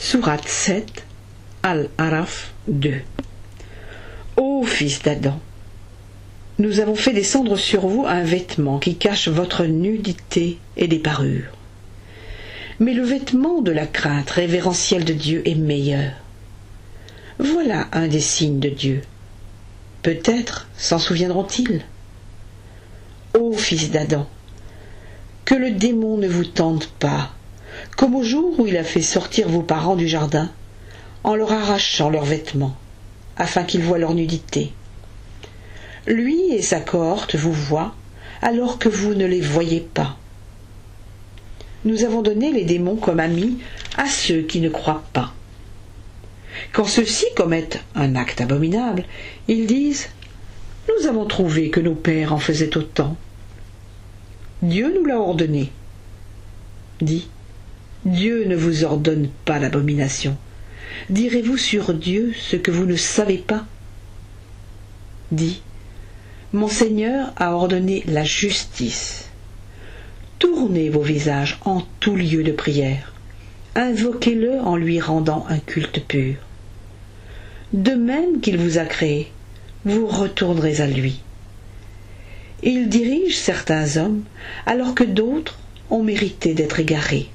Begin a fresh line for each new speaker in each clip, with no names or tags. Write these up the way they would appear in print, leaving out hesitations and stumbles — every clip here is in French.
Sourate 7, Al-Araf 2. Ô fils d'Adam, nous avons fait descendre sur vous un vêtement qui cache votre nudité et des parures. Mais le vêtement de la crainte révérentielle de Dieu est meilleur. Voilà un des signes de Dieu. Peut-être s'en souviendront-ils. Ô fils d'Adam, que le démon ne vous tente pas, comme au jour où il a fait sortir vos parents du jardin, en leur arrachant leurs vêtements, afin qu'ils voient leur nudité. Lui et sa cohorte vous voient, alors que vous ne les voyez pas. Nous avons donné les démons comme amis à ceux qui ne croient pas. Quand ceux-ci commettent un acte abominable, ils disent « Nous avons trouvé que nos pères en faisaient autant. Dieu nous l'a ordonné. » Dit « Dieu ne vous ordonne pas l'abomination. Direz-vous sur Dieu ce que vous ne savez pas ?» Dit « Mon Seigneur a ordonné la justice. Tournez vos visages en tout lieu de prière. Invoquez-le en lui rendant un culte pur. De même qu'il vous a créé, vous retournerez à lui. Il dirige certains hommes, alors que d'autres ont mérité d'être égarés.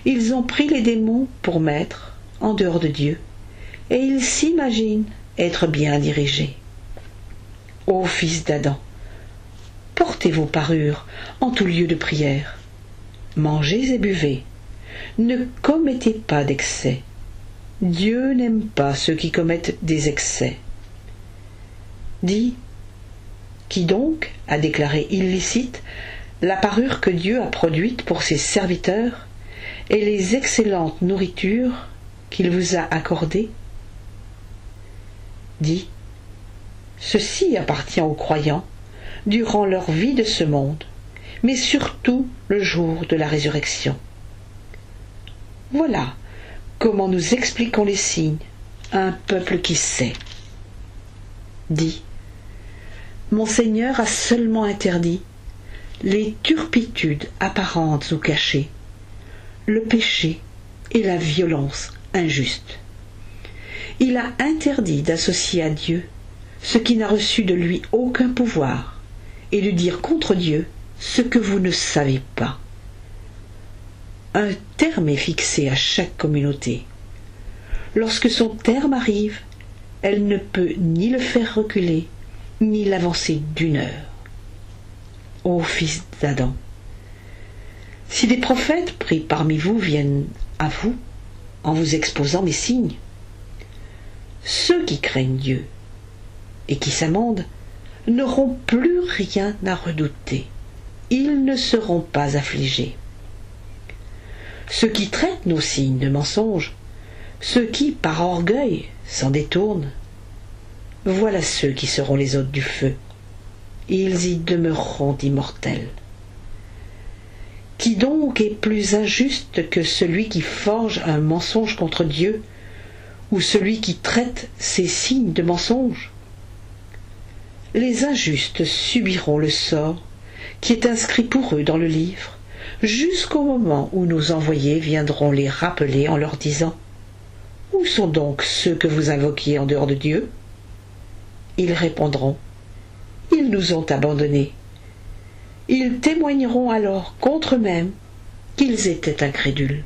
Ils ont pris les démons pour maîtres, en dehors de Dieu, et ils s'imaginent être bien dirigés. Ô fils d'Adam, portez vos parures en tout lieu de prière. Mangez et buvez. Ne commettez pas d'excès. Dieu n'aime pas ceux qui commettent des excès. Dit « Qui donc a déclaré illicite la parure que Dieu a produite pour ses serviteurs et les excellentes nourritures qu'il vous a accordées ?» Dit « Ceci appartient aux croyants durant leur vie de ce monde, mais surtout le jour de la résurrection. » Voilà comment nous expliquons les signes à un peuple qui sait. Dit « Mon Seigneur a seulement interdit les turpitudes apparentes ou cachées, le péché et la violence injuste. Il a interdit d'associer à Dieu ce qui n'a reçu de lui aucun pouvoir et de dire contre Dieu ce que vous ne savez pas. Un terme est fixé à chaque communauté. Lorsque son terme arrive, elle ne peut ni le faire reculer, ni l'avancer d'une heure. Ô fils d'Adam, si des prophètes pris parmi vous viennent à vous en vous exposant mes signes, ceux qui craignent Dieu et qui s'amendent n'auront plus rien à redouter. Ils ne seront pas affligés. Ceux qui traitent nos signes de mensonges, ceux qui, par orgueil, s'en détournent, voilà ceux qui seront les hôtes du feu. Ils y demeureront immortels. Qui donc est plus injuste que celui qui forge un mensonge contre Dieu, ou celui qui traite ces signes de mensonge? Les injustes subiront le sort qui est inscrit pour eux dans le livre, jusqu'au moment où nos envoyés viendront les rappeler en leur disant « Où sont donc ceux que vous invoquiez en dehors de Dieu ?» Ils répondront « Ils nous ont abandonnés. » Ils témoigneront alors contre eux-mêmes qu'ils étaient incrédules.